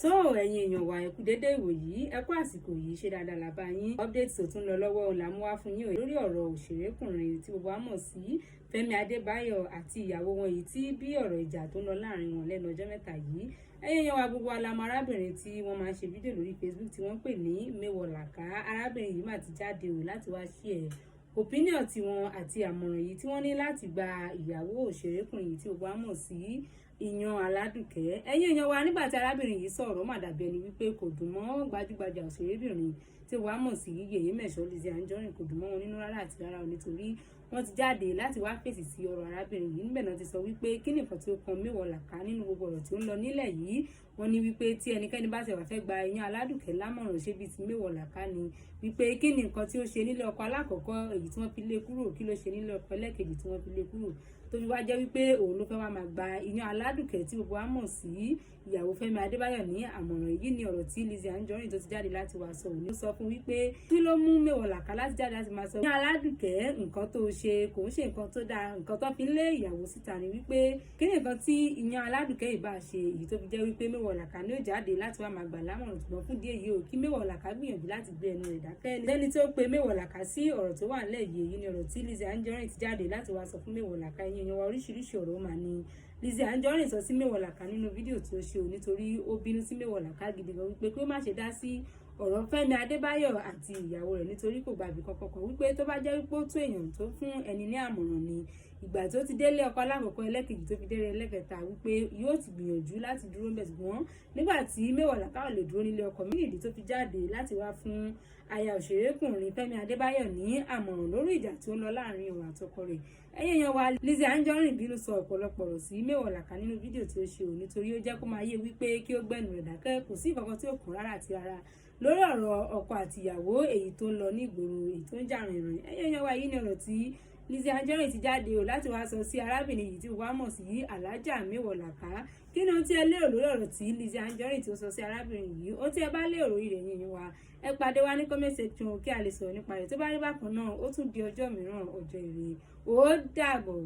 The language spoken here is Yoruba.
tó ẹ̀yin èèyàn wa ẹ kú dédé ìwòyí ẹ kú àsìkò yìí ṣe dáadáa la bá yín update tó tún lọ lọ́wọ́ la mú wá fún yín lórí ọ̀rọ̀ òṣèrékùnrin tí gbogbo wa mọ̀ sí Fẹ́mi Adébáyọ̀ àti ìyàwó wọn yìí tí bí ọ̀rọ̀ ìjà tó ń lọ láàrin wọn lẹ́nu ọjọ́ mẹ́ta yìí ẹ̀yin èèyàn wa gbogbo alamọ arábìnrin tí wọ́n máa ń ṣe fídíò lórí Facebook tí wọ́n pè ní Mewolaka arábìnrin yìí mà ti jáde o láti wá share opinion tiwọn àti àmọ̀ràn yìí tí wọ́n ní láti gba ìyàwó òṣèrékùnrin yìí tí gbogbo wa mọ̀ sí Ìyàn Aládùkẹ́ ẹ̀yin èèyàn wa nígbà tí arábìnrin yìí sọ̀rọ̀ mà dàbí ẹni wípé kò dùn mọ́ gbajúgbajà òṣèrébìnrin tí wàá mọ̀ sí Yèyé Mẹ̀ṣọ́ Lizzy Anjorin kò dùn mọ́ wọn nínú rárá àti rárá o nítorí wọ́n ti jáde láti wá fèsì sí ọ̀rọ̀ arábìnrin yìí níbẹ̀ náà ti sọ wípé kí nìkan tí ó kan Mewolaka nínú gbogbo ọ̀rọ̀ tí ó ń lọ nílẹ̀ yìí wọ́n ní wípé tí ẹnikẹ́ni bá ṣẹ̀wá fẹ́ gba Ìyàn Aládùkẹ́ lámọ̀ràn ṣe bíi ti Mewolaka ni wípé kí ni nǹkan tí ó ṣe nílé ọkọ alákọ̀ọ́kọ́ èyí tí wọ́n fi lé kúrò kí ló ṣe nílé ọkọ ẹlẹ́kejì tí wọ́n fi lé kúrò tó fi wá jẹ́ wípé òun ló fẹ́ wá máa gba Ìyàn Aládùkẹ́ tí gbogbo wa mọ̀ sí ìyàwó Fẹ́mi Adébáyọ̀ ní àmọ̀ràn yìí ni ọ̀rọ̀ tí Lizzy Anjorin tó ti jáde láti wá sọ òní sọ fún wípé kí ló mú Mewolaka láti jáde láti máa sọ Ìyàn Aládùkẹ́ nǹkan tó ṣe kò ń ṣe nǹkan tó dáa nǹkan tó fi lé ìyàwó síta ni wípé kí ni nǹkan tí Ìyàn Aládùkẹ́ ìbá ṣe èyí tó fi jẹ́ wípé Mewolaka ní ó jáde láti wá máa gbà lámọ̀ràn ṣùgbọ́n fún díẹ̀ yìí ò kí Mewolaka gbìyànjú láti gbé ẹnu rẹ̀ dákẹ́ lẹ́ni tó pe Mewolaka sí ọ̀rọ̀ tó wà nílẹ̀ yìí èyí ni ọ̀rọ̀ tí Lizzy Anjorin ti jáde láti wá sọ fún Mewolaka ẹ̀yin èèyàn wa oríṣiríṣi ọ̀rọ̀ mà ní Lizzy Anjorin sọ sí Mewolaka nínú fídíò tí ó ṣe ò nítorí ó bínú sí Mewolaka gidi gan wípé kí ó má ṣe dá sí ọ̀rọ̀ Fẹ́mi Adébáyọ̀ àti ìyàwó rẹ̀ nítorí kò gbàgbé kankan wípé tó bá jẹ́ wípé ó tó èèyàn tó fún ẹni ní àmọ̀ràn ni ìgbà tó ti délé ọkọ alákọ̀ọ́kọ́ ẹlẹ́kejì tó fi délé ẹlẹ́kẹta wípé yóò ti gbìyànjú láti dúró ńbẹ̀ ṣùgbọ́n nígbà tí Mewolaka ò lè dúró nílé ọkọ méjèèjì tó fi jáde láti wá fún aya òṣèrékùnrin Fẹ́mi Adébáyọ̀ ní àmọ̀ràn lórí ìjà tí ó ń lọ láàrin òun àtọkọ rẹ̀ ẹ̀yin èèyàn wa Lizzy Anjorin bínú sọ ọ̀pọ̀lọpọ̀ ọ̀rọ̀ sí Mewolaka nínú fídíò tí ó ṣe ò nítorí ó jẹ́ kó máa yé wípé kí ó gbẹ́nu rẹ̀ dákẹ́ kò sí ìkankan tí ó kàn rárá àti rárá lórí ọ̀rọ̀ ọkọ àti ìyàwó èyí tó ń lọ ní ìgboro èyí tó ń jà rìnrìn ẹ̀yin èèyàn wa yìí ni ọ̀rọ̀ tí Lizzy Anjorin ti jáde o láti wá sọ sí arábìnrin yìí tí wàá mọ̀ sí Alhaja Mewolaka kí ni ohun tí ẹ lérò lórí ọ̀rọ̀ tí Lizzy Anjorin tí ó sọ sí arábìnrin yìí ohun tí ẹ bá lérò lórí rẹ̀ yẹn wa ẹ pàdé wa ní comment section kí a lè sọ̀rọ̀ nípa rẹ̀ tó bá rí bákan náà ó tún di ọjọ́ mìíràn ọjọ́ ire ó dàbọ̀.